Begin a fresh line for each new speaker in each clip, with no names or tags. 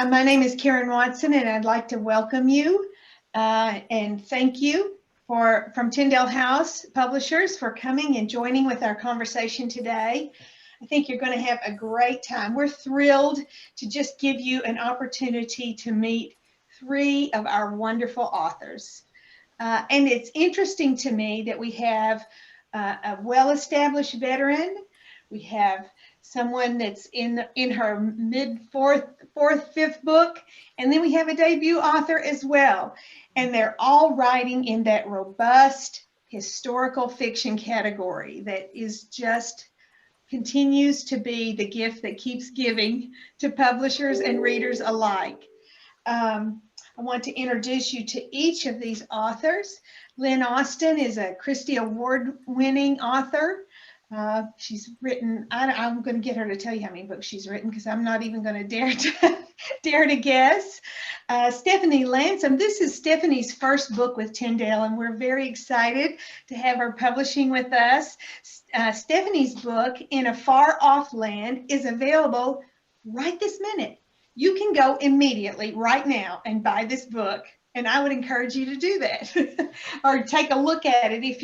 My name is Karen Watson, and I'd like to welcome you and thank you from Tyndale House Publishers for coming and joining with our conversation today. I think you're going to have a great time. We're thrilled to just give you an opportunity to meet three of our wonderful authors. And it's interesting to me that we have a well-established veteran. We have someone that's in her fifth book, and then we have a debut author as well. And they're all writing in that robust historical fiction category that is just continues to be the gift that keeps giving to publishers and readers alike. I want to introduce you to each of these authors. Lynn Austin is a Christie Award-winning author. She's written, I'm going to get her to tell you how many books she's written because I'm not even going to dare to guess. Stephanie Landsem, this is Stephanie's first book with Tyndale, and we're very excited to have her publishing with us. Stephanie's book, In a Far Off Land, is available right this minute. You can go immediately right now and buy this book. And I would encourage you to do that or take a look at it. If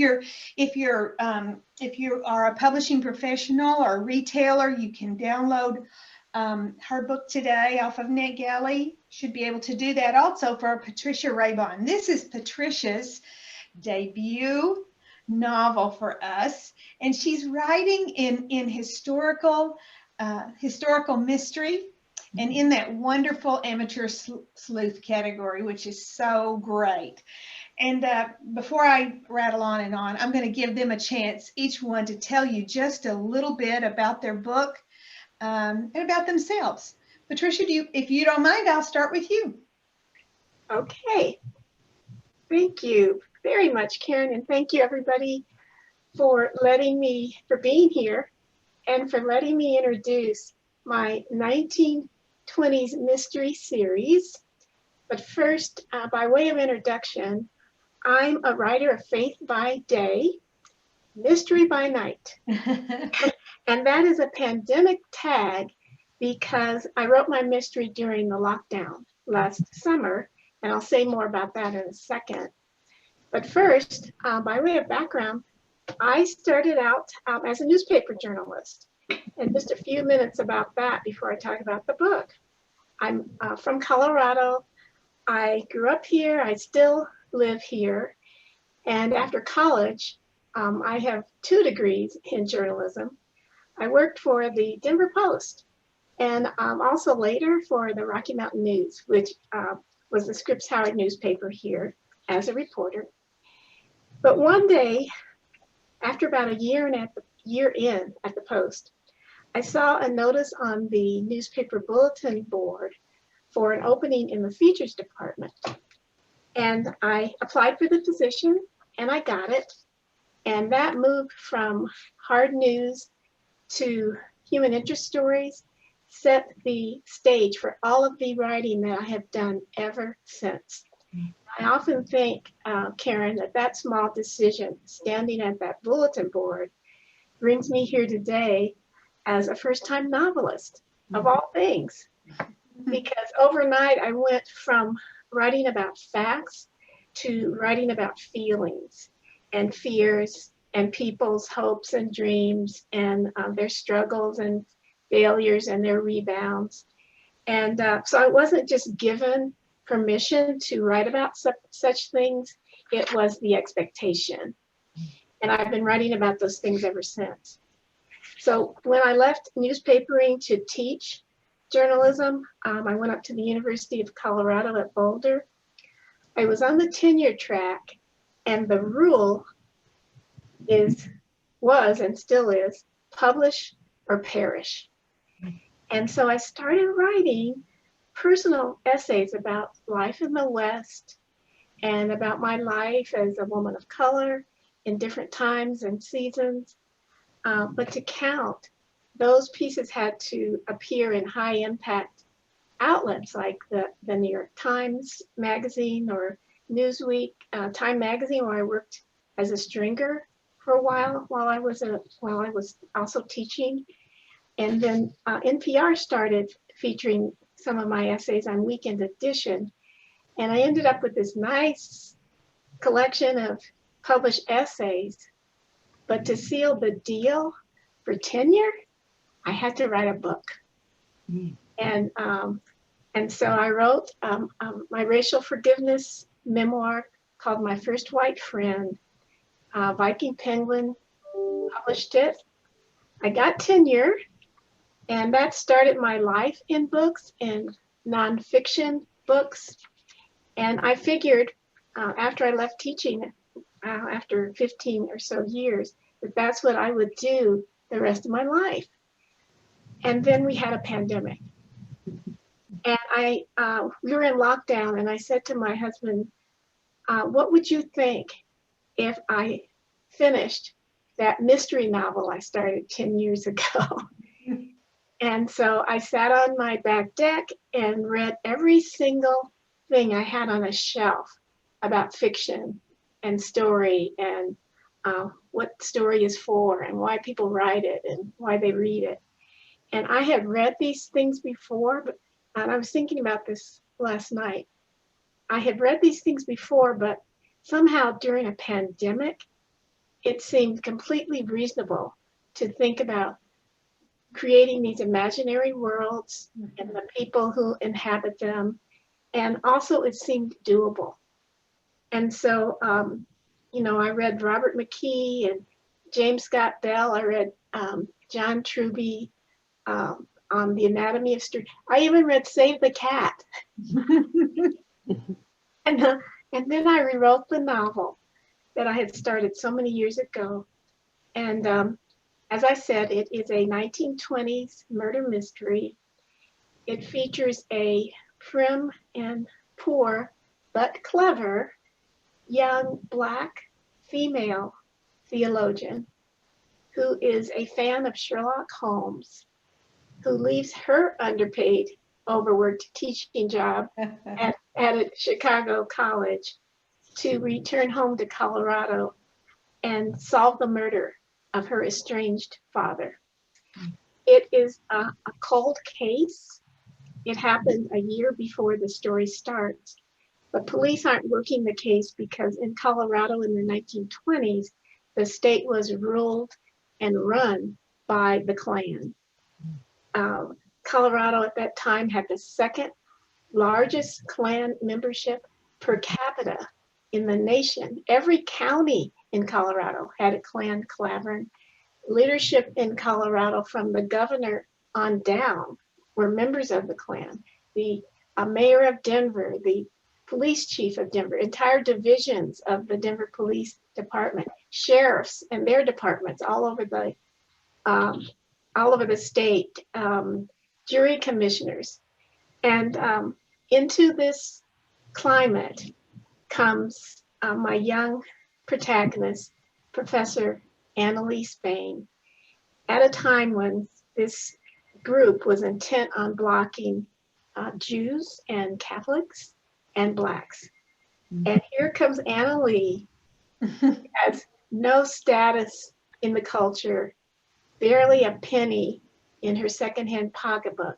you are a publishing professional or a retailer, you can download her book today off of NetGalley. Should be able to do that also for Patricia Ray Bond. This is Patricia's debut novel for us, and she's writing in historical mystery. And in that wonderful amateur sleuth category, which is so great. And before I rattle on and on, I'm going to give them a chance, each one, to tell you just a little bit about their book and about themselves. Patricia, if you don't mind, I'll start with you.
Okay. Thank you very much, Karen, and thank you, everybody, for being here and for letting me introduce my 1920s mystery series. But first, by way of introduction, I'm a writer of faith by day, mystery by night. And that is a pandemic tag because I wrote my mystery during the lockdown last summer, and I'll say more about that in a second. But first, by way of background, I started out as a newspaper journalist. And just a few minutes about that before I talk about the book. I'm from Colorado. I grew up here. I still live here. And after college, I have 2 degrees in journalism. I worked for the Denver Post and also later for the Rocky Mountain News, which was the Scripps Howard newspaper here as a reporter. But one day, after about a year in at the Post, I saw a notice on the newspaper bulletin board for an opening in the features department. And I applied for the position and I got it. And that moved from hard news to human interest stories, set the stage for all of the writing that I have done ever since. I often think, Karen, that small decision, standing at that bulletin board, brings me here today as a first-time novelist, of all things. Because overnight I went from writing about facts to writing about feelings and fears and people's hopes and dreams and their struggles and failures and their rebounds. And so I wasn't just given permission to write about such things, it was the expectation. And I've been writing about those things ever since. So when I left newspapering to teach journalism, I went up to the University of Colorado at Boulder. I was on the tenure track, and the rule was and still is publish or perish. And so I started writing personal essays about life in the West and about my life as a woman of color in different times and seasons. But to count, those pieces had to appear in high impact outlets like the New York Times magazine or Newsweek, Time magazine, where I worked as a stringer for a while I was also teaching. And then NPR started featuring some of my essays on Weekend Edition. And I ended up with this nice collection of published essays. But to seal the deal for tenure, I had to write a book. Mm. And so I wrote my racial forgiveness memoir called My First White Friend. Viking Penguin published it. I got tenure, and that started my life in books and nonfiction books. And I figured after I left teaching, after 15 or so years, that that's what I would do the rest of my life. And then we had a pandemic. And we were in lockdown, and I said to my husband, what would you think if I finished that mystery novel I started 10 years ago? And so I sat on my back deck and read every single thing I had on a shelf about fiction and story and what story is for and why people write it and why they read it. And I had read these things before, and I was thinking about this last night. I had read these things before, but somehow during a pandemic, it seemed completely reasonable to think about creating these imaginary worlds and the people who inhabit them. And also it seemed doable. And so, I read Robert McKee and James Scott Bell. I read John Truby on The Anatomy of Street. I even read Save the Cat. And then I rewrote the novel that I had started so many years ago. And as I said, it is a 1920s murder mystery. It features a prim and poor, but clever, young Black female theologian who is a fan of Sherlock Holmes, who leaves her underpaid, overworked teaching job at a Chicago college to return home to Colorado and solve the murder of her estranged father. It is a cold case. It happened a year before the story starts, but police aren't working the case because in Colorado in the 1920s, the state was ruled and run by the Klan. Colorado at that time had the second largest Klan membership per capita in the nation. Every county in Colorado had a Klan clavern. Leadership in Colorado from the governor on down were members of the Klan. The mayor of Denver, the police chief of Denver, entire divisions of the Denver Police Department, sheriffs and their departments all over the state, jury commissioners. And into this climate comes my young protagonist, Professor Annalise Bain, at a time when this group was intent on blocking Jews and Catholics and Blacks. And here comes Annalise, has no status in the culture, barely a penny in her secondhand pocketbook.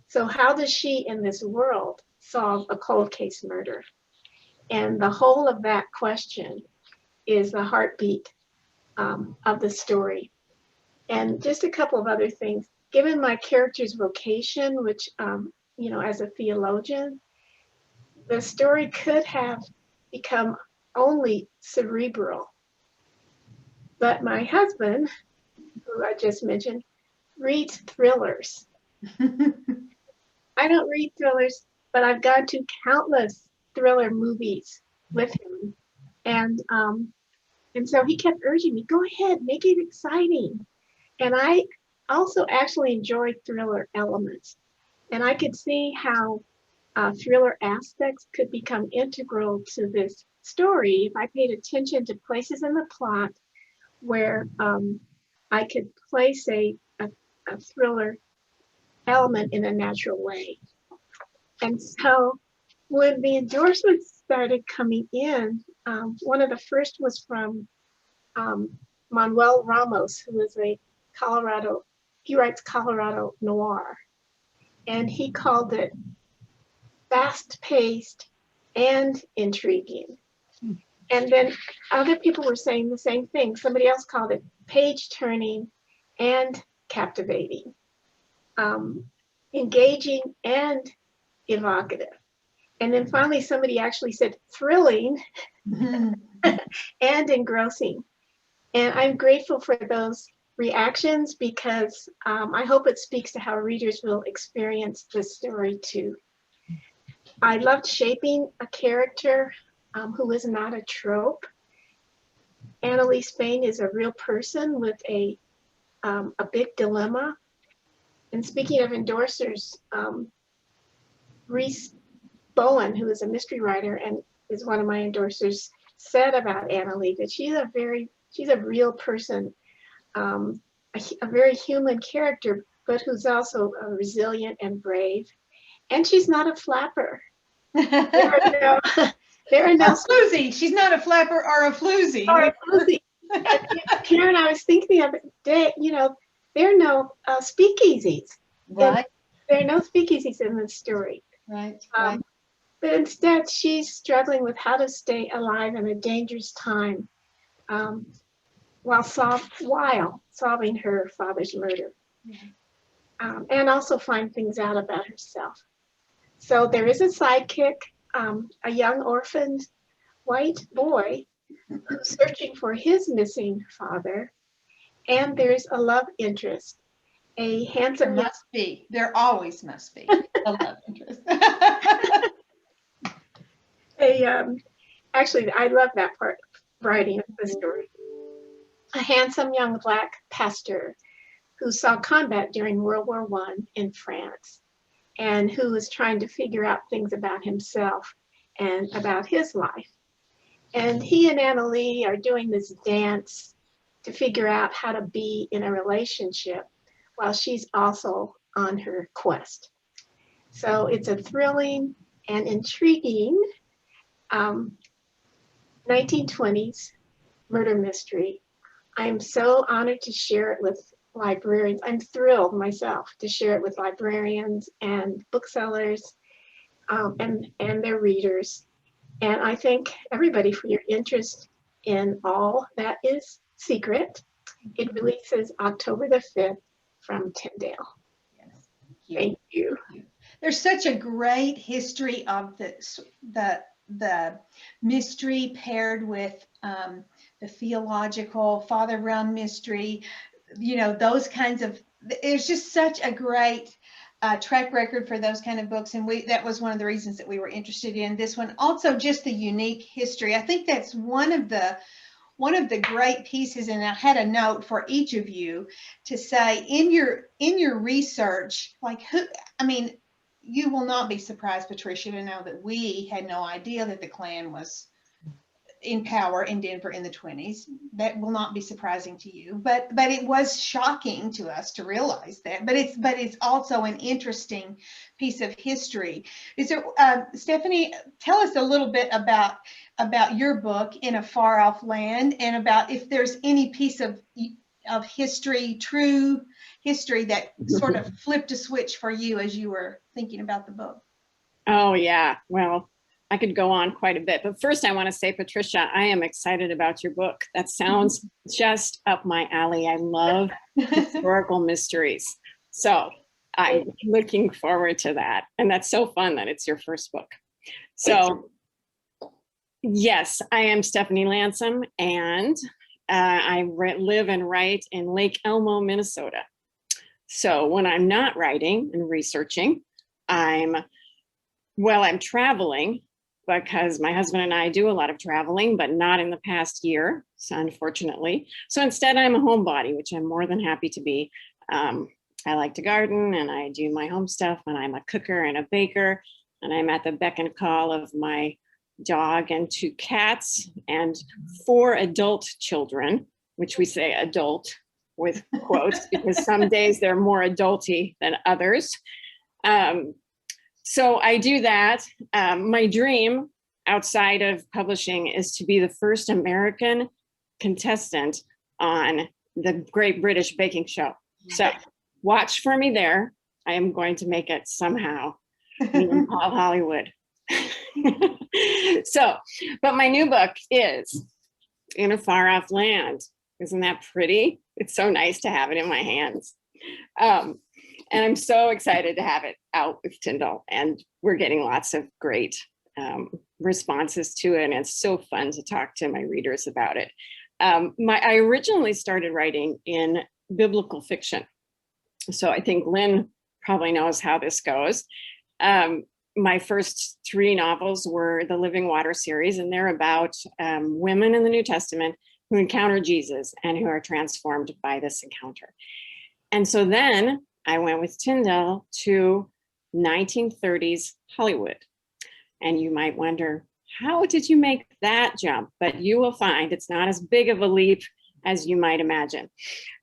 So how does she in this world solve a cold case murder? And the whole of that question is the heartbeat of the story. And just a couple of other things. Given my character's vocation, which, as a theologian, the story could have become only cerebral. But my husband, who I just mentioned, reads thrillers. I don't read thrillers, but I've gone to countless thriller movies with him. And so he kept urging me, go ahead, make it exciting. And I also actually enjoy thriller elements. And I could see how thriller aspects could become integral to this story if I paid attention to places in the plot where I could place a thriller element in a natural way. And so when the endorsements started coming in, one of the first was from Manuel Ramos, who is he writes Colorado noir. and he called it fast-paced and intriguing. And then other people were saying the same thing. Somebody else called it page-turning and captivating, engaging and evocative. And then finally, somebody actually said thrilling and engrossing. And I'm grateful for those reactions because I hope it speaks to how readers will experience this story too. I loved shaping a character who is not a trope. Annalise Fain is a real person with a big dilemma. And speaking of endorsers, Reese Bowen, who is a mystery writer and is one of my endorsers, said about Annalise that she's a real person, a very human character, but who's also resilient and brave. And she's not a flapper. There are no
floozy. She's not a flapper or a floozy.
Or a floozy. Karen, I was thinking the other day, there are no speakeasies.
Right.
There are no speakeasies in this story.
Right.
But instead, she's struggling with how to stay alive in a dangerous time while solving her father's murder. And also find things out about herself. So there is a sidekick, a young orphaned white boy who's searching for his missing father. And there's a love interest, a handsome...
There must be. There always must be a love interest.
Actually, I love that part of writing of the story. A handsome young Black pastor who saw combat during World War I in France and who was trying to figure out things about himself and about his life. And he and Annalise are doing this dance to figure out how to be in a relationship while she's also on her quest. So it's a thrilling and intriguing 1920s murder mystery. I'm so honored to share it with librarians. I'm thrilled myself to share it with librarians and booksellers and their readers. And I thank everybody for your interest in All That Is Secret. It releases October the 5th from Tyndale.
Yes.
Thank you.
There's such a great history of the mystery paired with the theological Father Brown mystery, those kinds of, there's just such a great track record for those kind of books. And that was one of the reasons that we were interested in this one. Also, just the unique history. I think that's one of the great pieces. And I had a note for each of you to say in your research, you will not be surprised, Patricia, to know that we had no idea that the Klan was in power in Denver in the 20s. That will not be surprising to you, but it was shocking to us to realize that. But it's also an interesting piece of history. Is there, Stephanie? Tell us a little bit about your book, In a Far Off Land, and about if there's any piece of history, true history, that sort of flipped a switch for you as you were thinking about the book.
Oh yeah, well, I could go on quite a bit, but first I want to say, Patricia, I am excited about your book. That sounds just up my alley. I love historical mysteries. So I'm looking forward to that. And that's so fun that it's your first book. So yes, I am Stephanie Landsem, and I live and write in Lake Elmo, Minnesota. So when I'm not writing and researching, I'm traveling, because my husband and I do a lot of traveling, but not in the past year, so unfortunately. So instead, I'm a homebody, which I'm more than happy to be. I like to garden, and I do my home stuff, and I'm a cooker and a baker, and I'm at the beck and call of my dog and 2 cats and 4 adult children, which we say adult with quotes, because some days they're more adulty than others. So I do that. My dream outside of publishing is to be the first American contestant on the Great British Baking Show. So watch for me there. I am going to make it somehow. Me and Paul Hollywood. So, but my new book is In a Far Off Land. Isn't that pretty? It's so nice to have it in my hands. And I'm so excited to have it out with Tyndall, and we're getting lots of great responses to it, and it's so fun to talk to my readers about it. I originally started writing in biblical fiction. So I think Lynn probably knows how this goes. My first 3 novels were the Living Water series, and they're about women in the New Testament who encounter Jesus and who are transformed by this encounter. And so then I went with Tyndall to 1930s Hollywood. And you might wonder, how did you make that jump? But you will find it's not as big of a leap as you might imagine.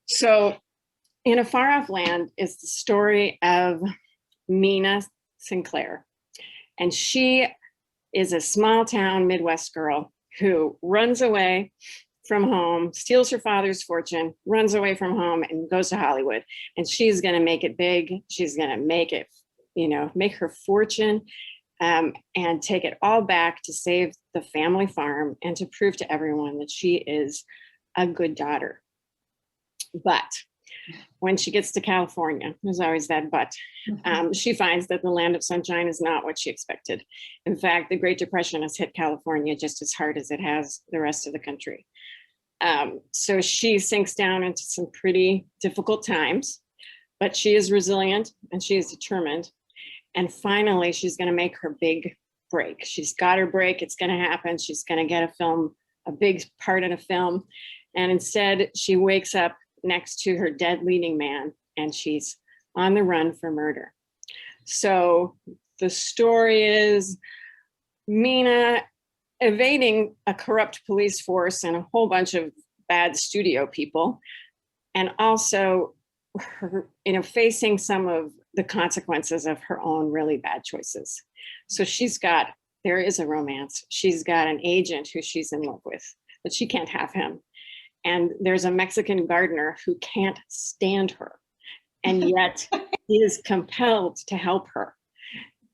So In a Far Off Land is the story of Mina Sinclair. And she is a small town Midwest girl who runs away from home, steals her father's fortune, runs away from home, and goes to Hollywood. And she's going to make it big. She's going to make it, make her fortune, and take it all back to save the family farm and to prove to everyone that she is a good daughter. But when she gets to California, there's always that but, she finds that the land of sunshine is not what she expected. In fact, the Great Depression has hit California just as hard as it has the rest of the country. So she sinks down into some pretty difficult times, but she is resilient and she is determined. And finally, she's going to make her big break. She's got her break. It's going to happen. She's going to get a big part in a film. And instead, she wakes up next to her dead leading man, and she's on the run for murder. So the story is Mina evading a corrupt police force and a whole bunch of bad studio people, and also her, facing some of the consequences of her own really bad choices. So there is a romance. She's got an agent who she's in love with, but she can't have him. And there's a Mexican gardener who can't stand her, and yet he is compelled to help her.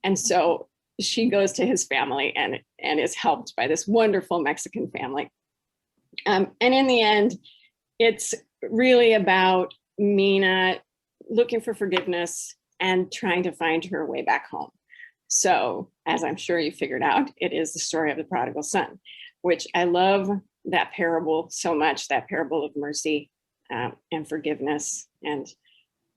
And so she goes to his family and is helped by this wonderful Mexican family. And in the end, it's really about Mina looking for forgiveness and trying to find her way back home. So, as I'm sure you figured out, it is the story of the prodigal son, which I love that parable so much, that parable of mercy and forgiveness. And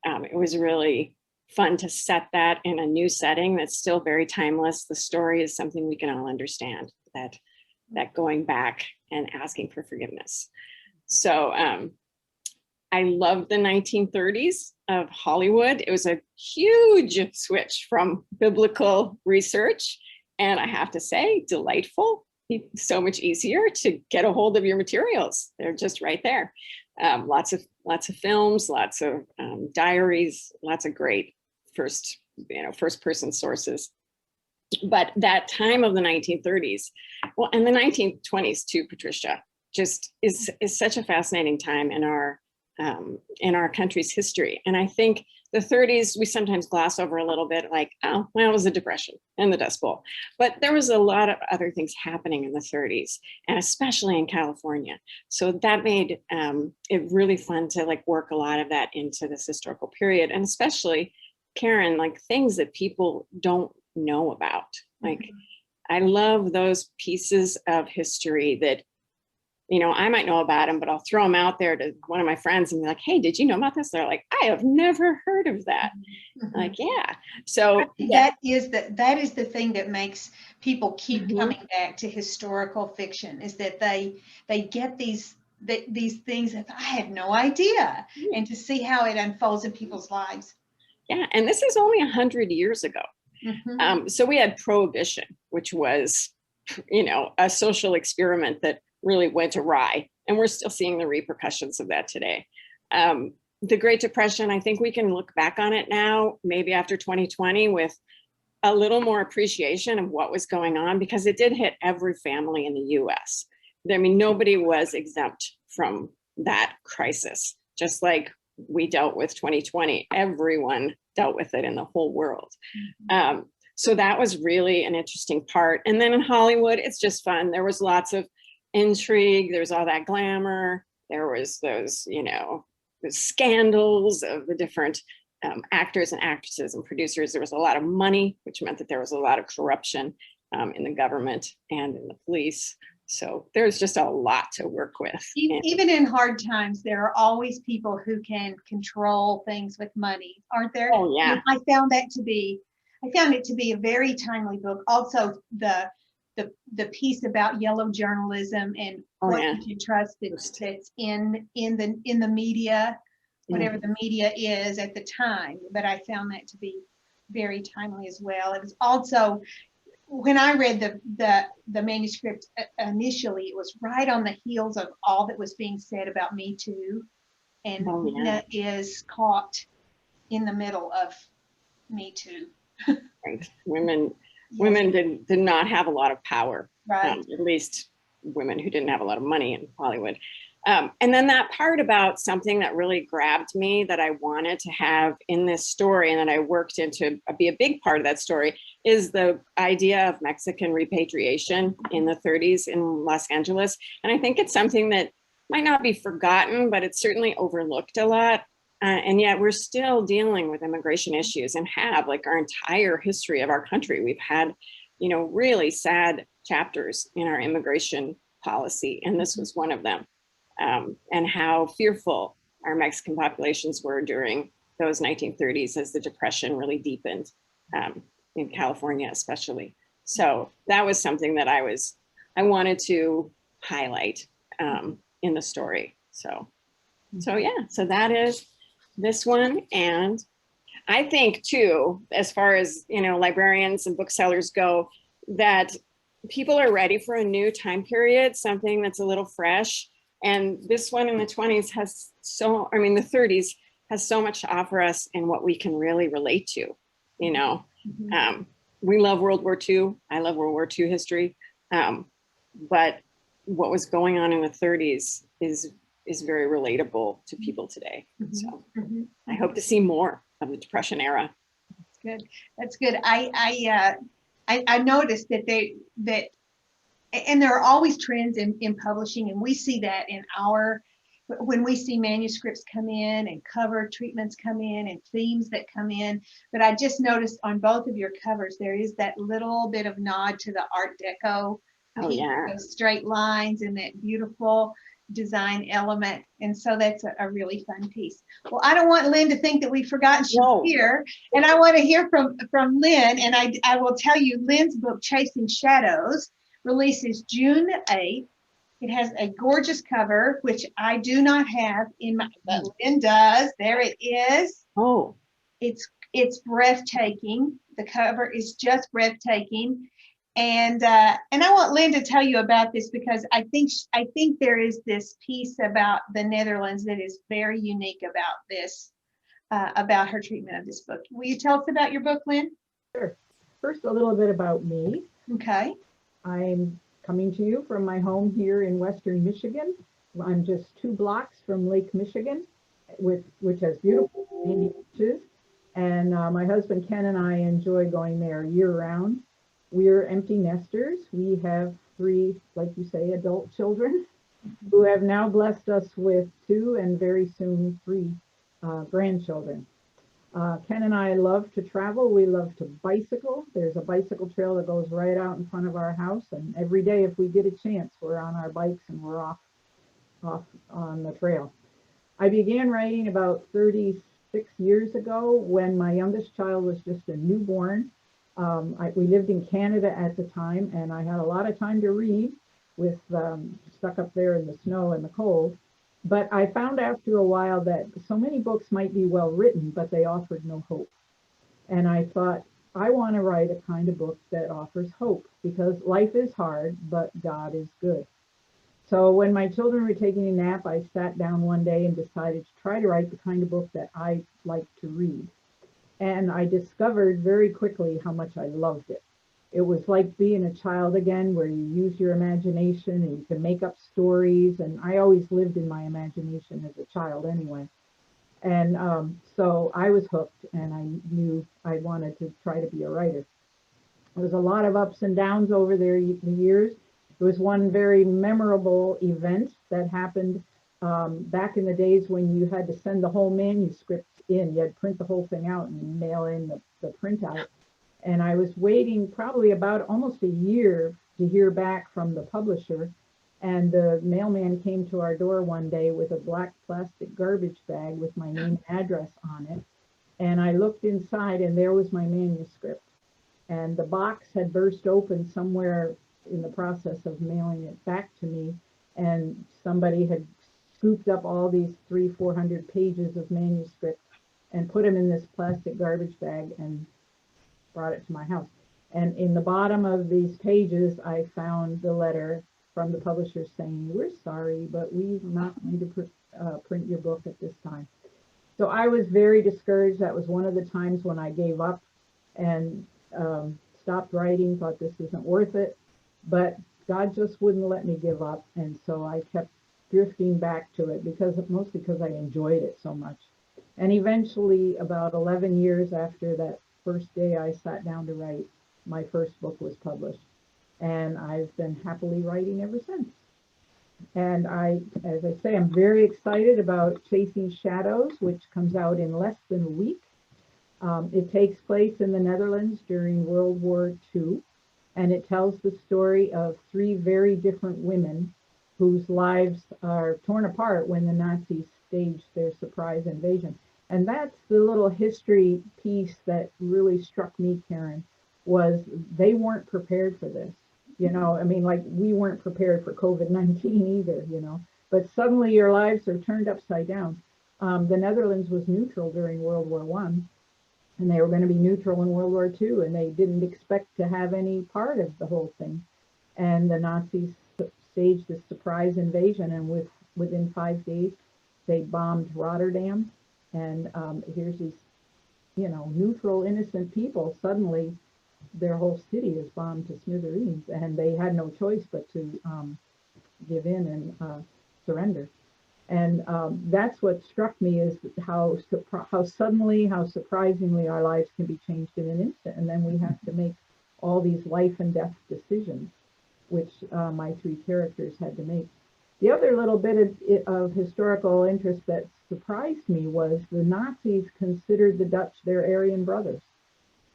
it was really fun to set that in a new setting that's still very timeless. The story is something we can all understand, that going back and asking for forgiveness. So I love the 1930s of Hollywood. It was a huge switch from biblical research, and I have to say, delightful. So much easier to get a hold of your materials. They're just right there. Lots of films, lots of diaries, lots of great first person sources. But that time of the 1930s, well, and the 1920s too, Patricia, just is such a fascinating time in our country's history. And I think the 30s, we sometimes gloss over a little bit, like, oh, well, it was the Depression and the Dust Bowl. But there was a lot of other things happening in the 30s, and especially in California. So that made it really fun to work a lot of that into this historical period. And especially, Karen, things that people don't know about. I love those pieces of history that, I might know about them, but I'll throw them out there to one of my friends and be like, hey, did you know about this? They're like, I have never heard of that. Yeah. So
that is the thing that makes people keep coming back to historical fiction, is that they get these things that I had no idea, and to see how it unfolds in people's lives.
Yeah. And this is only 100 years ago. So we had Prohibition, which was, a social experiment that really went awry, and we're still seeing the repercussions of that today. The Great Depression, I think we can look back on it now, maybe after 2020, with a little more appreciation of what was going on, because it did hit every family in the US. I mean, nobody was exempt from that crisis, just like we dealt with 2020. Everyone dealt with it in the whole world. So that was really an interesting part. And then in Hollywood, it's just fun. There was lots of intrigue. There was all that glamour. There was those, you know, the scandals of the different actors and actresses and producers. There was a lot of money, which meant that there was a lot of corruption in the government and in the police. So there's just a lot to work with.
Even in hard times, there are always people who can control things with money, aren't there?
Oh, yeah.
And I found it to be a very timely book. Also, the piece about yellow journalism and what you can trust that's in the media, whatever the media is at the time. But I found that to be very timely as well. It was also, when I read the manuscript initially, it was right on the heels of all that was being said about Me Too, and Nina is caught in the middle of Me Too.
Right. Women did not have a lot of power,
right?
At least women who didn't have a lot of money in Hollywood. And then that part about something that really grabbed me that I wanted to have in this story and that I worked into be a big part of that story is the idea of Mexican repatriation in the 30s in Los Angeles. And I think it's something that might not be forgotten, but it's certainly overlooked a lot. And yet we're still dealing with immigration issues and have, like, our entire history of our country. We've had, you know, really sad chapters in our immigration policy, and this was one of them. And how fearful our Mexican populations were during those 1930s as the Depression really deepened, in California especially. So that was something that I wanted to highlight in the story. So yeah, so that is this one. And I think too, as far as, you know, librarians and booksellers go, that people are ready for a new time period, something that's a little fresh. And this one in the 20s has the 30s has so much to offer us in what we can really relate to, you know. We love World War II. I love World War II history. But what was going on in the 30s is very relatable to people today. So I hope to see more of the Depression era.
That's good. That's good. I noticed that and there are always trends in publishing, and we see that when we see manuscripts come in and cover treatments come in and themes that come in. But I just noticed on both of your covers, there is that little bit of nod to the Art Deco.
Oh, yeah.
Those straight lines and that beautiful design element. And so that's a really fun piece. Well, I don't want Lynn to think that we've forgotten she's here. And I want to hear from Lynn. And I will tell you, Lynn's book, Chasing Shadows, releases June 8th. It has a gorgeous cover, which I do not have in my, but Lynn does. There it is.
Oh.
It's breathtaking. The cover is just breathtaking. And I want Lynn to tell you about this, because I think there is this piece about the Netherlands that is very unique about this, about her treatment of this book. Will you tell us about your book, Lynn?
Sure. First, a little bit about me.
Okay.
I'm coming to you from my home here in Western Michigan. I'm just 2 blocks from Lake Michigan, which has beautiful sandy beaches. And my husband Ken and I enjoy going there year-round. We're empty nesters. We have 3, like you say, adult children who have now blessed us with 2 and very soon 3 grandchildren. Ken and I love to travel. We love to bicycle. There's a bicycle trail that goes right out in front of our house. And every day, if we get a chance, we're on our bikes and we're off on the trail. I began writing about 36 years ago when my youngest child was just a newborn. We lived in Canada at the time, and I had a lot of time to read with stuck up there in the snow and the cold. But I found after a while that so many books might be well written, but they offered no hope. And I thought, I want to write a kind of book that offers hope, because life is hard, but God is good. So when my children were taking a nap, I sat down one day and decided to try to write the kind of book that I like to read. And I discovered very quickly how much I loved it. It was like being a child again, where you use your imagination and you can make up stories. And I always lived in my imagination as a child anyway. And so I was hooked, and I knew I wanted to try to be a writer. There was a lot of ups and downs over the years. There was one very memorable event that happened back in the days when you had to send the whole manuscript in. You had to print the whole thing out and mail in the printout. And I was waiting probably about almost a year to hear back from the publisher. And the mailman came to our door one day with a black plastic garbage bag with my name and address on it. And I looked inside, and there was my manuscript. And the box had burst open somewhere in the process of mailing it back to me. And somebody had scooped up all these 400 pages of manuscript and put them in this plastic garbage bag and brought it to my house. And in the bottom of these pages, I found the letter from the publisher saying, "We're sorry, but we're not going to print your book at this time." So I was very discouraged. That was one of the times when I gave up and stopped writing, thought this isn't worth it. But God just wouldn't let me give up. And so I kept drifting back to it mostly because I enjoyed it so much. And eventually, about 11 years after that first day I sat down to write, my first book was published. And I've been happily writing ever since. And as I say, I'm very excited about Chasing Shadows, which comes out in less than a week. It takes place in the Netherlands during World War II, and it tells the story of 3 very different women whose lives are torn apart when the Nazis staged their surprise invasion. And that's the little history piece that really struck me, Karen, was they weren't prepared for this. I mean, like we weren't prepared for COVID-19 either, but suddenly your lives are turned upside down. The Netherlands was neutral during World War I, and they were going to be neutral in World War II, and they didn't expect to have any part of the whole thing. And the Nazis staged this surprise invasion, and within 5 days, they bombed Rotterdam. And here's these, neutral, innocent people. Suddenly, their whole city is bombed to smithereens, and they had no choice but to give in and surrender. And that's what struck me, is how suddenly, how surprisingly our lives can be changed in an instant. And then we have to make all these life and death decisions, which my 3 characters had to make. The other little bit of historical interest that surprised me was the Nazis considered the Dutch their Aryan brothers.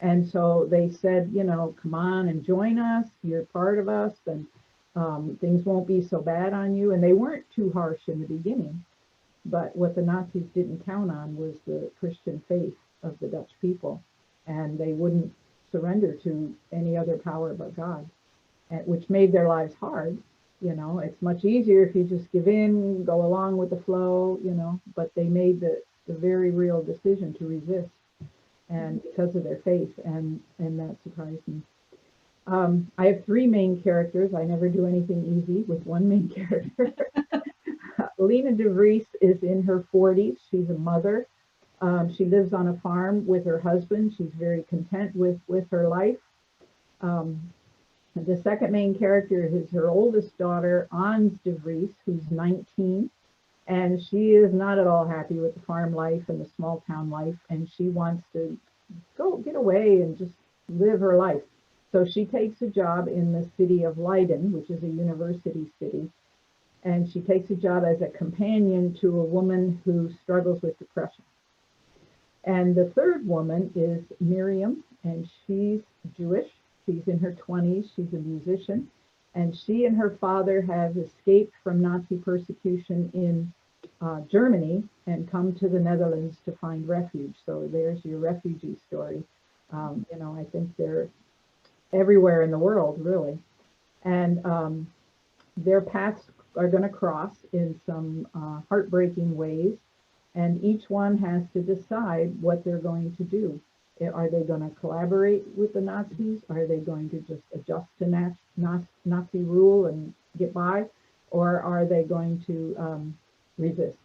And so they said, come on and join us, you're part of us, and things won't be so bad on you. And they weren't too harsh in the beginning. But what the Nazis didn't count on was the Christian faith of the Dutch people. And they wouldn't surrender to any other power but God, which made their lives hard. It's much easier if you just give in, go along with the flow, but they made the very real decision to resist, and because of their faith, and that surprised me. I have 3 main characters. I never do anything easy with one main character. Lena de Vries is in her 40s. She's a mother. She lives on a farm with her husband. She's very content with her life. The second main character is her oldest daughter, Ans de Vries, who's 19, and she is not at all happy with the farm life and the small town life, and she wants to go get away and just live her life. So she takes a job in the city of Leiden, which is a university city, and she takes a job as a companion to a woman who struggles with depression. And the third woman is Miriam, and she's Jewish. She's in her 20s. She's a musician, and she and her father have escaped from Nazi persecution in Germany and come to the Netherlands to find refuge. So there's your refugee story. I think they're everywhere in the world, really. And their paths are going to cross in some heartbreaking ways, and each one has to decide what they're going to do. Are they going to collaborate with the Nazis? Are they going to just adjust to Nazi rule and get by? Or are they going to resist?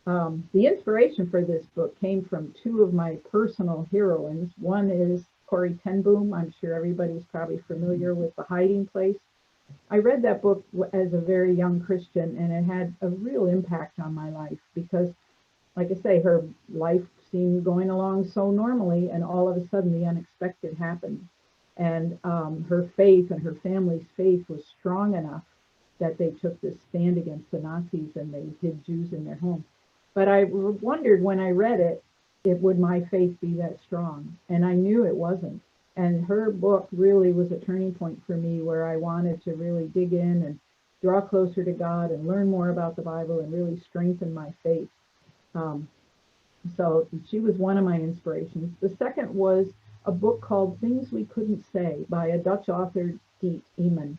The inspiration for this book came from 2 of my personal heroines. One is Corrie ten Boom. I'm sure everybody's probably familiar with The Hiding Place. I read that book as a very young Christian, and it had a real impact on my life because like I say, her life seemed going along so normally, and all of a sudden the unexpected happened. And her faith and her family's faith was strong enough that they took this stand against the Nazis and they hid Jews in their home. But I wondered when I read it, would my faith be that strong? And I knew it wasn't. And her book really was a turning point for me, where I wanted to really dig in and draw closer to God and learn more about the Bible and really strengthen my faith. So she was one of my inspirations. The second was a book called Things We Couldn't Say by a Dutch author, Diet Eman.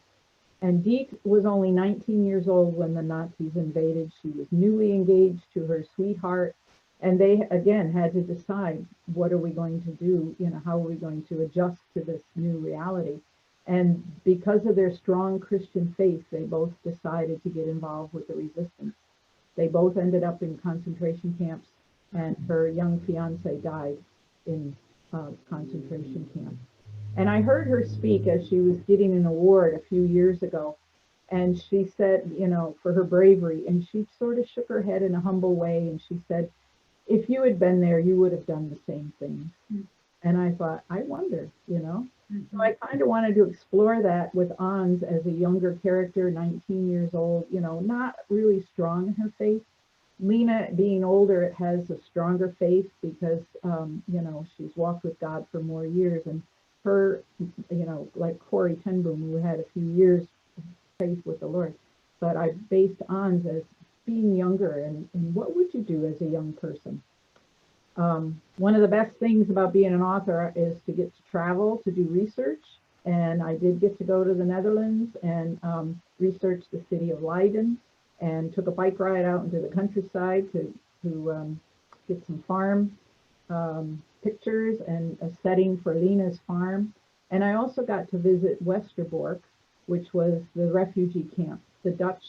And Diet was only 19 years old when the Nazis invaded. She was newly engaged to her sweetheart. And they, again, had to decide, what are we going to do? You know, how are we going to adjust to this new reality? And because of their strong Christian faith, they both decided to get involved with the resistance. They both ended up in concentration camps, and her young fiance died in concentration camp. And I heard her speak as she was getting an award a few years ago. And she said, you know, for her bravery, and she sort of shook her head in a humble way. And she said, if you had been there, you would have done the same thing. Mm-hmm. And I thought, I wonder, you know. Mm-hmm. So I kind of wanted to explore that with Ans as a younger character, 19 years old, you know, not really strong in her faith. Lena, being older, has a stronger faith because, you know, she's walked with God for more years. And her, you know, like Corey ten Boom, who had a few years of faith with the Lord. But I based Ans as being younger, and what would you do as a young person? One of the best things about being an author is to get to travel, to do research. And I did get to go to the Netherlands and research the city of Leiden, and took a bike ride out into the countryside to get some farm pictures and a setting for Lena's farm. And I also got to visit Westerbork, which was the refugee camp. The Dutch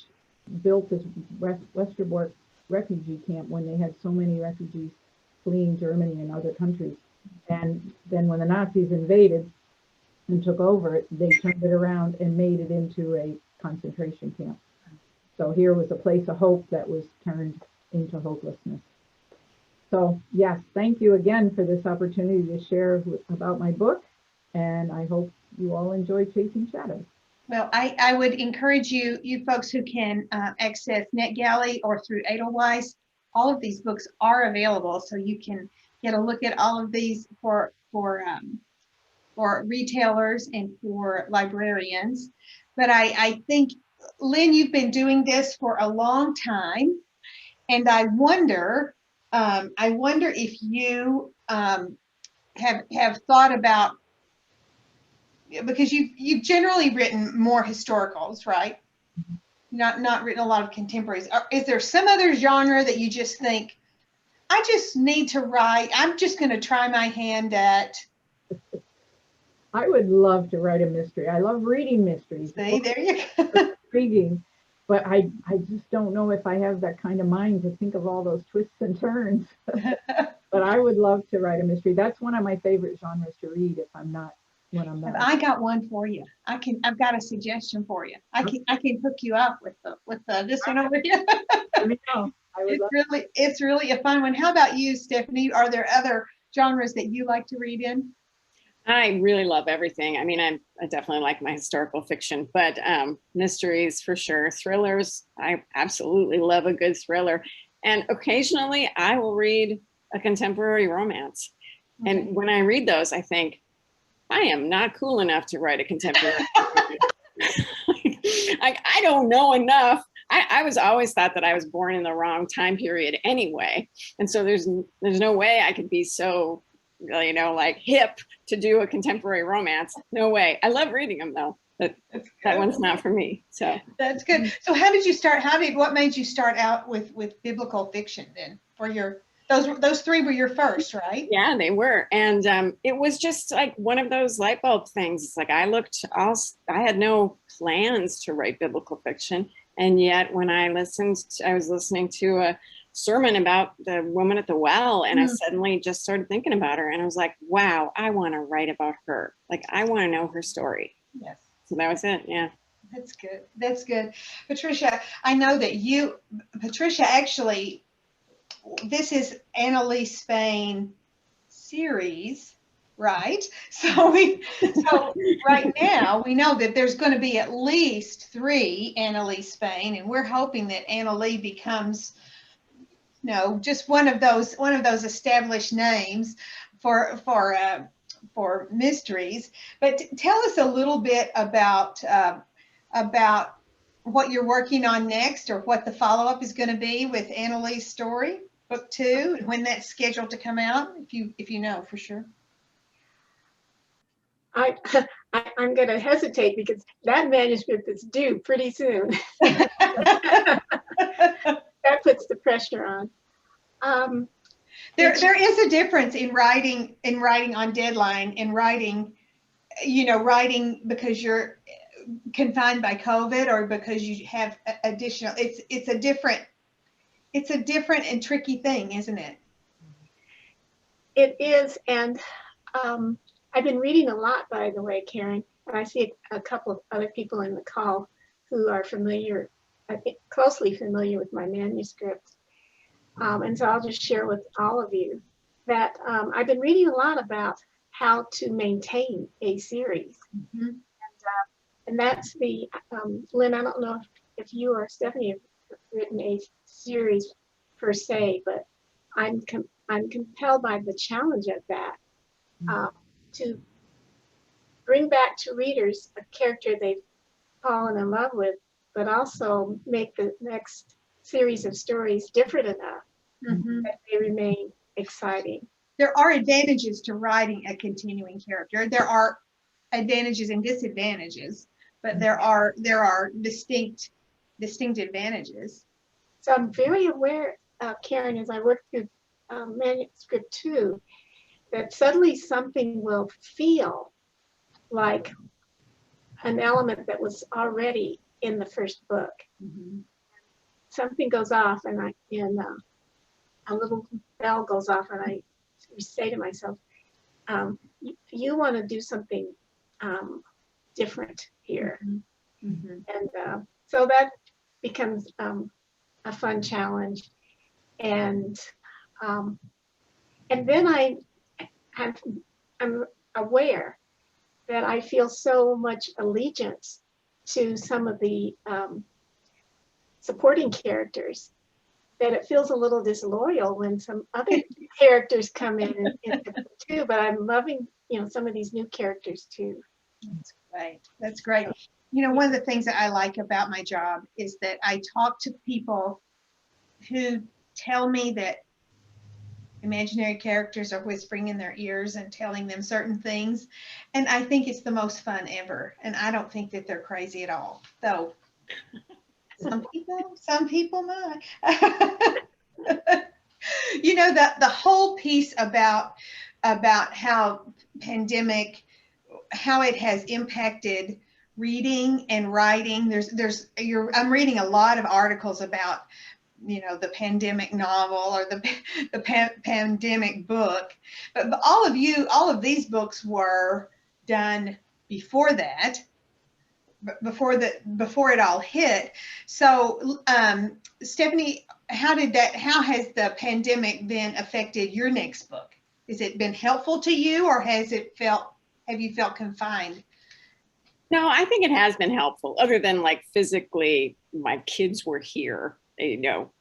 built this Westerbork refugee camp when they had so many refugees fleeing Germany and other countries. And then when the Nazis invaded and took over, they turned it around and made it into a concentration camp. So here was a place of hope that was turned into hopelessness. So yes, thank you again for this opportunity to share about my book, and I hope you all enjoy Chasing Shadows.
Well, I would encourage you folks who can access NetGalley or through Edelweiss, all of these books are available, so you can get a look at all of these for retailers and for librarians. But I think, Lynn, you've been doing this for a long time, and I wonder if you have thought about, because you've generally written more historicals, right? Not written a lot of contemporaries. Is there some other genre that you just think, I just need to write, I'm just going to try my hand at?
I would love to write a mystery. I love reading mysteries.
See, there you go.
Intriguing, but I just don't know if I have that kind of mind to think of all those twists and turns. But I would love to write a mystery. That's one of my favorite genres to read if I'm not, when I'm not.
I got one for you. I've got a suggestion for you. I can hook you up with this one over here.
Let me know.
It's really a fun one. How about you, Stephanie? Are there other genres that you like to read in?
I really love everything. I mean, I definitely like my historical fiction, but mysteries for sure. Thrillers, I absolutely love a good thriller. And occasionally I will read a contemporary romance. Okay. And when I read those, I think, I am not cool enough to write a contemporary romance. I don't know enough. I was always thought that I was born in the wrong time period anyway. And so there's no way I could be so, you know, like hip to do a contemporary romance. No way. I love reading them though, but that one's not for me. So
that's good. So how did you start? What made you start out with biblical fiction then? For your those three were your first, right?
Yeah, they were. And it was just like one of those light bulb things. It's like I had no plans to write biblical fiction. And yet when I was listening to a sermon about the woman at the well, and I suddenly just started thinking about her, and I was like, wow, I want to write about her. Like, I want to know her story.
Yes.
So that was it. Yeah.
That's good. That's good. Patricia, I know that Patricia actually this is Annalise Spain series, right? So right now we know that there's going to be at least 3 Annalise Spain, and we're hoping that Annalee becomes, just one of those established names for mysteries. But tell us a little bit about what you're working on next, or what the follow-up is going to be with Annalee's story, book 2, and when that's scheduled to come out, if you know for sure.
I'm going to hesitate because that manuscript is due pretty soon. That puts the pressure on.
There is a difference in writing on deadline and writing because you're confined by COVID, or because you have additional. It's a different and tricky thing, isn't it?
It is, and I've been reading a lot, by the way, Karen, and I see a couple of other people in the call who are closely familiar with my manuscript. And so I'll just share with all of you that I've been reading a lot about how to maintain a series. Mm-hmm. And that's the, Lynn, I don't know if you or Stephanie have written a series per se, but I'm compelled by the challenge of that, to bring back to readers a character they've fallen in love with, but also make the next series of stories different enough that they remain exciting.
There are advantages to writing a continuing character. There are advantages and disadvantages, but there are distinct advantages.
So I'm very aware, Karen, as I work through manuscript 2, that suddenly something will feel like an element that was already in the first book. Mm-hmm. Something goes off, and a little bell goes off, and I say to myself, you want to do something different here. Mm-hmm. And so that becomes a fun challenge. And then I'm aware that I feel so much allegiance to some of the supporting characters that it feels a little disloyal when some other characters come in too. But I'm loving, some of these new characters too.
That's great. That's great. One of the things that I like about my job is that I talk to people who tell me that imaginary characters are whispering in their ears and telling them certain things. And I think it's the most fun ever. And I don't think that they're crazy at all. Though some people might. The whole piece about how pandemic, how it has impacted reading and writing. I'm reading a lot of articles about the pandemic novel or the pandemic book, but all of these books were done before that, before it all hit. So Stephanie, how has the pandemic been affected your next book? Has it been helpful to you, or have you felt confined?
No, I think it has been helpful, other than like physically my kids were here,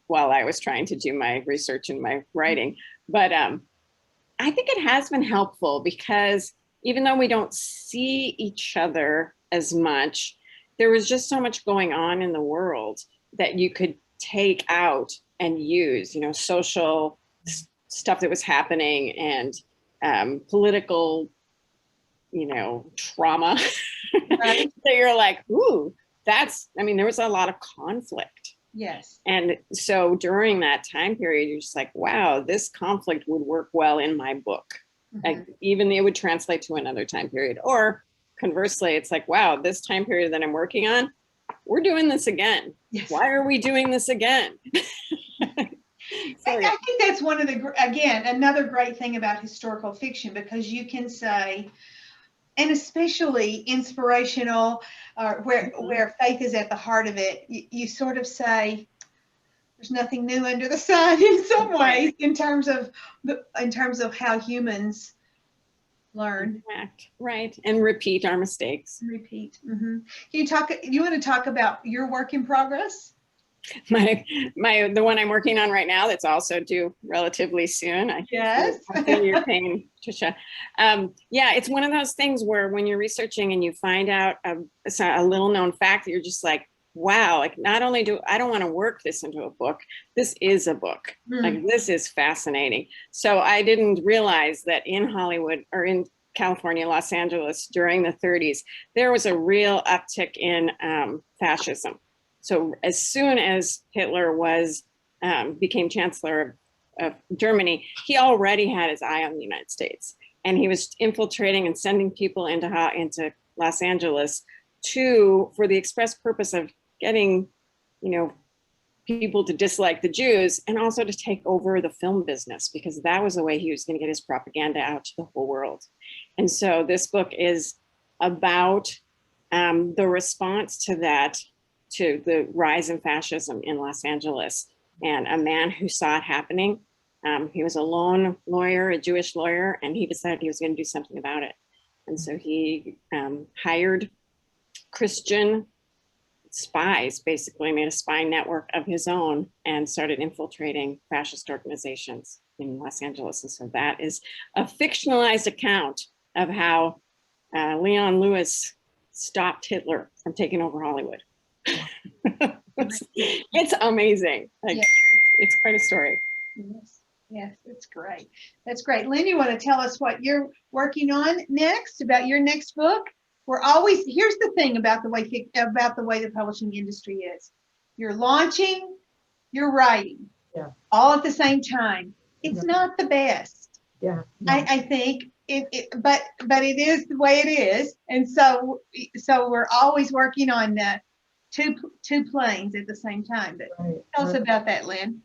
while I was trying to do my research and my writing. But I think it has been helpful because even though we don't see each other as much, there was just so much going on in the world that you could take out and use, social stuff that was happening and political, trauma. Right. So you're like, ooh, there was a lot of conflict.
Yes.
And so during that time period, you're just like, wow, this conflict would work well in my book. Mm-hmm. Like, even it would translate to another time period. Or conversely, it's like, wow, this time period that I'm working on, we're doing this again. Yes. Why are we doing this again?
I think that's another great thing about historical fiction, because you can say, and especially inspirational, where faith is at the heart of it, you sort of say, there's nothing new under the sun in some ways in terms of how humans learn.
Right, and repeat our mistakes.
Repeat. Mm-hmm. You want to talk about your work in progress?
The one I'm working on right now, that's also due relatively soon.
Yes.
I feel your pain, Patricia. Yeah, it's one of those things where when you're researching and you find out a little known fact, you're just like, wow, like not only I don't want to work this into a book, this is a book. Like this is fascinating. So I didn't realize that in Hollywood or in California, Los Angeles during the 30s, there was a real uptick in fascism. So as soon as Hitler became chancellor of Germany, he already had his eye on the United States, and he was infiltrating and sending people into Los Angeles for the express purpose of getting, people to dislike the Jews and also to take over the film business, because that was the way he was going to get his propaganda out to the whole world. And so this book is about the response to that, to the rise in fascism in Los Angeles, and a man who saw it happening. He was a lone lawyer, a Jewish lawyer, and he decided he was going to do something about it. And so he hired Christian spies, basically made a spy network of his own and started infiltrating fascist organizations in Los Angeles. And so that is a fictionalized account of how Leon Lewis stopped Hitler from taking over Hollywood. It's amazing. Like, it's quite a story.
Yes, it's great. That's great. Lynn, you want to tell us what you're working on next, about your next book? Here's the thing about the way the publishing industry is. You're launching, you're writing, all at the same time. It's not the best.
Yeah.
I think but it is the way it is. And so we're always working on two planes at the same time. But tell us about that, Lynn.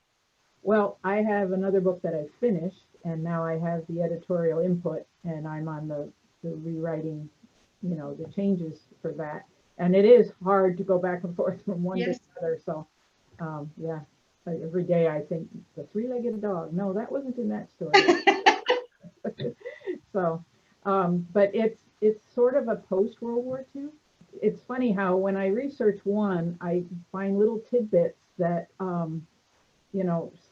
Well, I have another book that I finished, and now I have the editorial input, and I'm on the rewriting, the changes for that. And it is hard to go back and forth from one to the other. So, every day I think the three-legged dog. No, that wasn't in that story. So, but it's sort of a post-World War II. It's funny how when I research one, I find little tidbits that,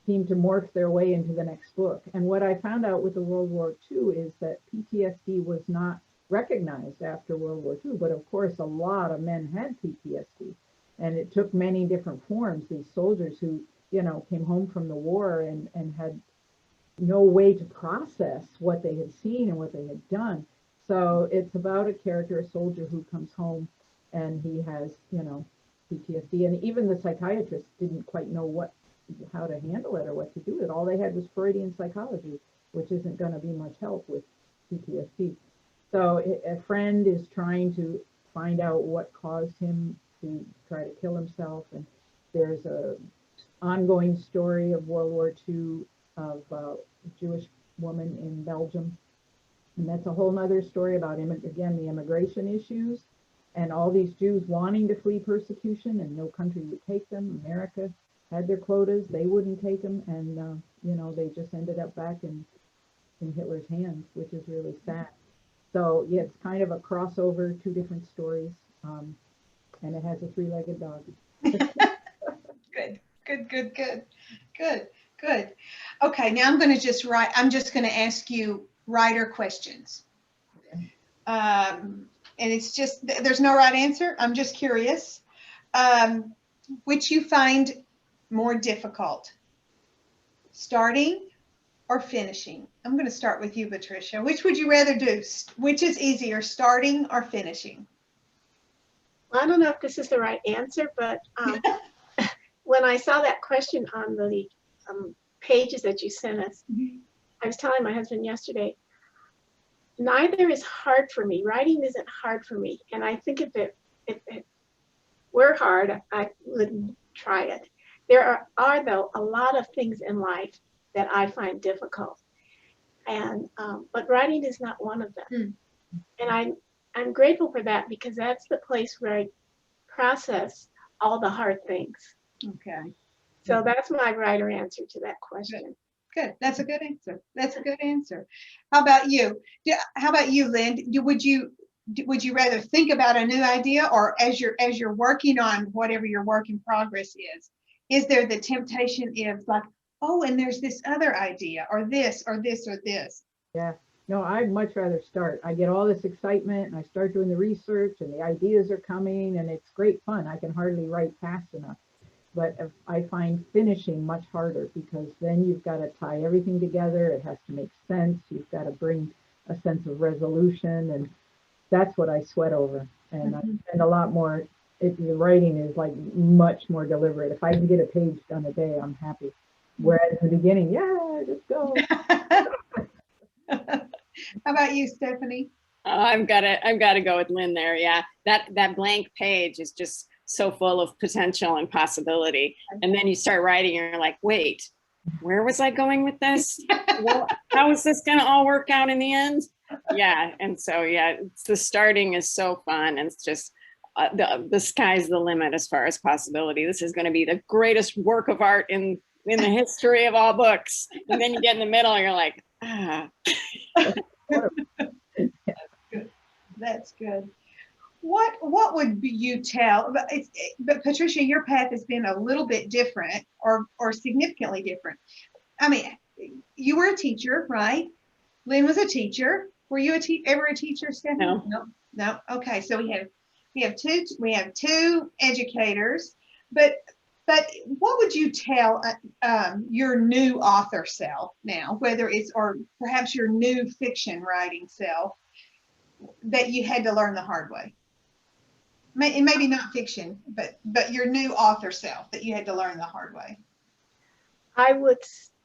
seem to morph their way into the next book. And what I found out with the World War II is that PTSD was not recognized after World War II, but of course a lot of men had PTSD, and it took many different forms. These soldiers who, came home from the war and had no way to process what they had seen and what they had done. So it's about a character, a soldier who comes home and he has, PTSD, and even the psychiatrist didn't quite know how to handle it or what to do with it. All they had was Freudian psychology, which isn't going to be much help with PTSD. So a friend is trying to find out what caused him to try to kill himself. And there's a ongoing story of World War II of a Jewish woman in Belgium. And that's a whole nother story about, again, the immigration issues and all these Jews wanting to flee persecution, and no country would take them. America had their quotas, they wouldn't take them, and they just ended up back in Hitler's hands, which is really sad. So yeah, it's kind of a crossover, two different stories, and it has a three-legged dog.
Good. Okay, now I'm just going to ask you writer questions.
Okay.
And it's just, there's no right answer. I'm just curious. Which you find more difficult, starting or finishing? I'm going to start with you, Patricia. Which would you rather do? Which is easier, starting or finishing?
Well, I don't know if this is the right answer, but when I saw that question on the pages that you sent us, I was telling my husband yesterday, neither is hard for me. Writing isn't hard for me. And I think if it were hard, I wouldn't try it. There are though, a lot of things in life that I find difficult. And but writing is not one of them. And I'm grateful for that, because that's the place where I process all the hard things.
Okay.
So that's my writer answer to that question.
Good. That's a good answer. That's a good answer. How about you? How about you, Lynn? Would you rather think about a new idea, or as you're working on whatever your work in progress is there the temptation of like, oh, and there's this other idea, or this, or this, or this?
Yeah. No, I'd much rather start. I get all this excitement and I start doing the research and the ideas are coming and it's great fun. I can hardly write fast enough. But if I find finishing much harder, because then you've got to tie everything together. It has to make sense. You've got to bring a sense of resolution, and that's what I sweat over. And I spend a lot more. The writing is like much more deliberate. If I can get a page done a day, I'm happy. Whereas in the beginning, yeah, just go.
How about you, Stephanie?
I've got to go with Lynn there. Yeah, that blank page is just so full of potential and possibility. And then you start writing and you're like, wait, where was I going with this? Well, how is this going to all work out in the end? Yeah. And so, yeah, the starting is so fun. And it's just the sky's the limit as far as possibility. This is going to be the greatest work of art in the history of all books. And then you get in the middle and you're like, ah.
That's good. What would you tell? But Patricia, your path has been a little bit different, or significantly different. I mean, you were a teacher, right? Lynn was a teacher. Were you ever a teacher, Stephanie? No. Okay, so we have two educators. But what would you tell your new author self now, whether it's, or perhaps your new fiction writing self, that you had to learn the hard way? Maybe not fiction, but your new author self that you had to learn the hard way.
I would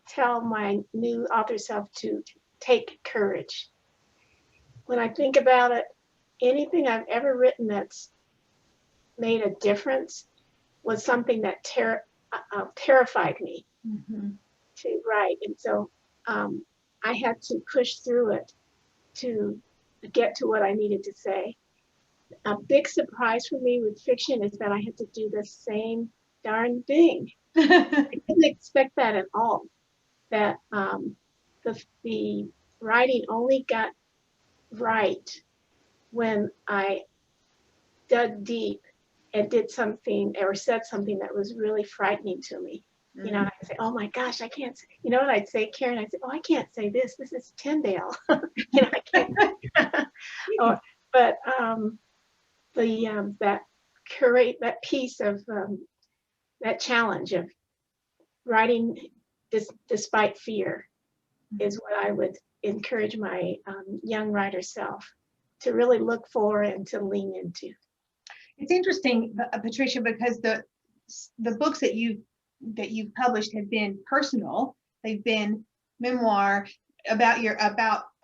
tell my new author self to take courage. When I think about it, anything I've ever written that's made a difference was something that terrified me to write. And so I had to push through it to get to what I needed to say. A big surprise for me with fiction is that I had to do the same darn thing. I didn't expect that at all. That the writing only got right when I dug deep and did something or said something that was really frightening to me. You know, and I'd say, oh my gosh, I can't say, you know what I'd say, Karen? I'd say, oh, I can't say this. This is Tyndale. You know, I can't. But that piece of that challenge of writing despite fear is what I would encourage my young writer self to really look for and to lean into.
It's interesting, Patricia, because the books that you've published have been personal. They've been memoir about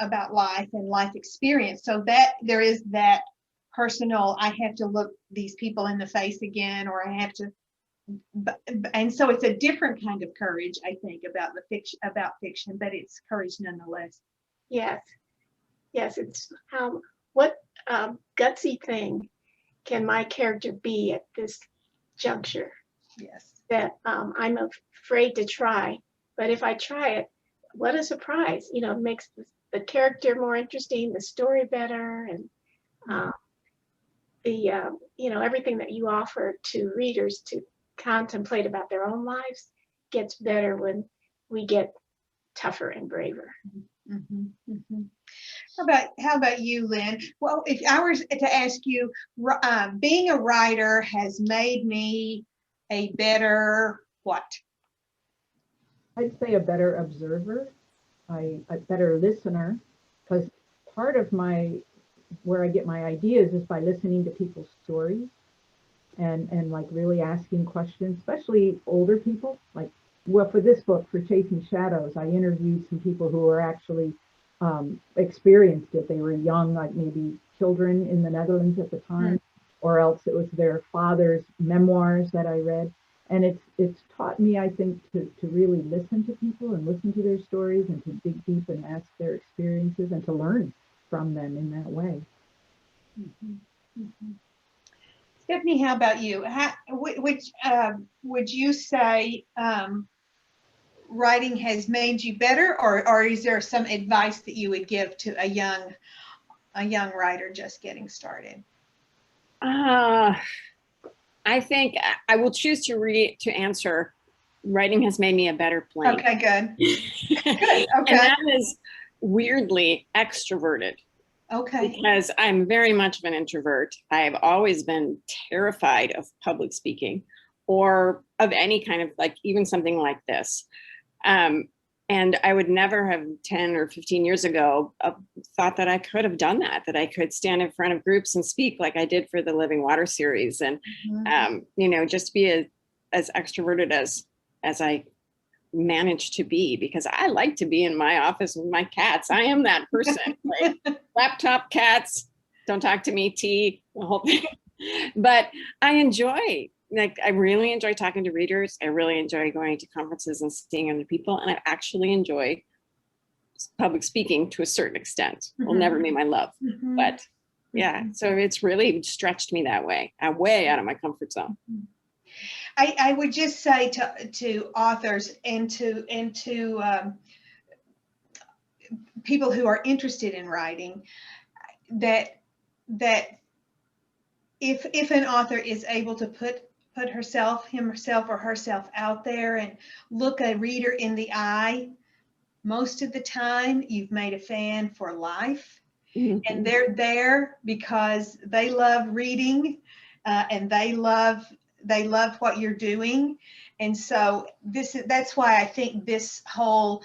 about life and life experience. So that there is that personal, I have to look these people in the face again, or I have to, and so it's a different kind of courage, I think, about fiction, but it's courage nonetheless.
Yes, it's what gutsy thing can my character be at this juncture?
Yes. That
I'm afraid to try, but if I try it, what a surprise! You know, it makes the character more interesting, the story better, and everything that you offer to readers to contemplate about their own lives gets better when we get tougher and braver.
How about you, Lynn? Well, if I were to ask you, being a writer has made me a better what?
I'd say a better observer, a better listener, because part of where I get my ideas is by listening to people's stories and like really asking questions, especially older people. Like, well, for this book, for Chasing Shadows, I interviewed some people who were actually experienced it. They were young, like maybe children in the Netherlands at the time, or else it was their father's memoirs that I read. And it's taught me, I think, to really listen to people and listen to their stories and to dig deep and ask their experiences and to learn from them in that way.
Stephanie, how about you? Would you say writing has made you better, or is there some advice that you would give to a young writer just getting started?
I think I will choose to answer. Writing has made me a better plane.
Okay, good. Good. Okay.
And that is weirdly extroverted.
Okay.
Because I'm very much of an introvert. I've always been terrified of public speaking or of any kind of, like, even something like this. And I would never have 10 or 15 years ago thought that I could have done that I could stand in front of groups and speak like I did for the Living Water series. And, just be as extroverted as I managed to be, because I like to be in my office with my cats. I am that person. Like, laptop, cats, don't talk to me, tea, the whole thing. But I really enjoy talking to readers. I really enjoy going to conferences and seeing other people. And I actually enjoy public speaking to a certain extent. Will never be my love, but yeah. So it's really stretched me that way, way out of my comfort zone.
I would just say to authors and to people who are interested in writing that if an author is able to put himself or herself out there and look a reader in the eye, most of the time you've made a fan for life. And they're there because they love reading and they love what you're doing. And so that's why I think this whole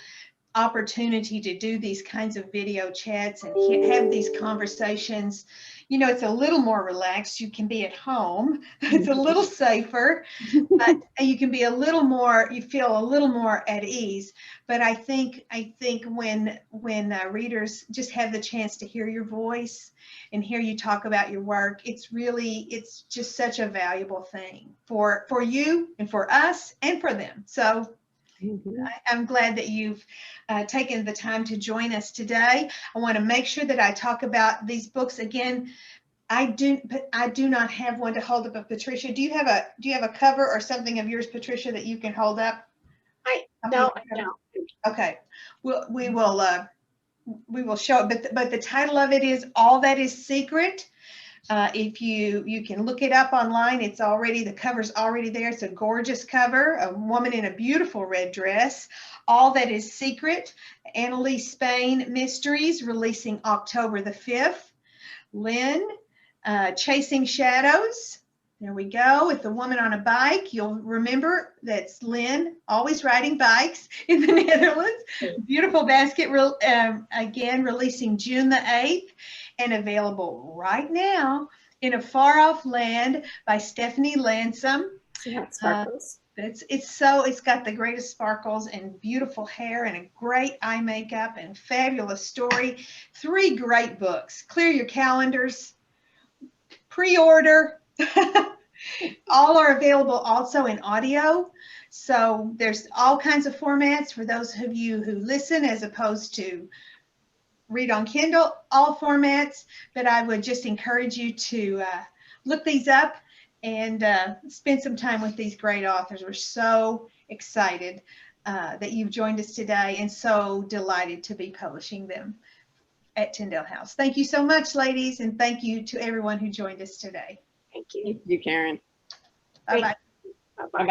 opportunity to do these kinds of video chats and have these conversations, it's a little more relaxed. You can be at home. It's a little safer, but you can be you feel a little more at ease. But I think when readers just have the chance to hear your voice and hear you talk about your work, it's just such a valuable thing for you and for us and for them. So I'm glad that you've taken the time to join us today. I want to make sure that I talk about these books again. I do not have one to hold up. But Patricia, do you have a cover or something of yours, Patricia, that you can hold up?
No, I don't.
Okay. We will show it. But the title of it is All That Is Secret. If you can look it up online, the cover's already there. It's a gorgeous cover, a woman in a beautiful red dress. All That Is Secret, Annalise Spain Mysteries, releasing October the 5th. Lynn, Chasing Shadows. There we go, with the woman on a bike. You'll remember that's Lynn, always riding bikes in the Netherlands. Beautiful basket, again, releasing June the 8th. And available right now, In a Far Off Land by Stephanie Landsem.
Yeah, sparkles.
It's got the greatest sparkles and beautiful hair and a great eye makeup and fabulous story. 3 great books. Clear your calendars. Pre-order. All are available also in audio. So there's all kinds of formats for those of you who listen as opposed to read on Kindle, all formats. But I would just encourage you to look these up and spend some time with these great authors. We're so excited that you've joined us today and so delighted to be publishing them at Tyndale House. Thank you so much, ladies, and thank you to everyone who joined us today.
Thank you.
Thank you, Karen.
Bye-bye.
Bye-bye.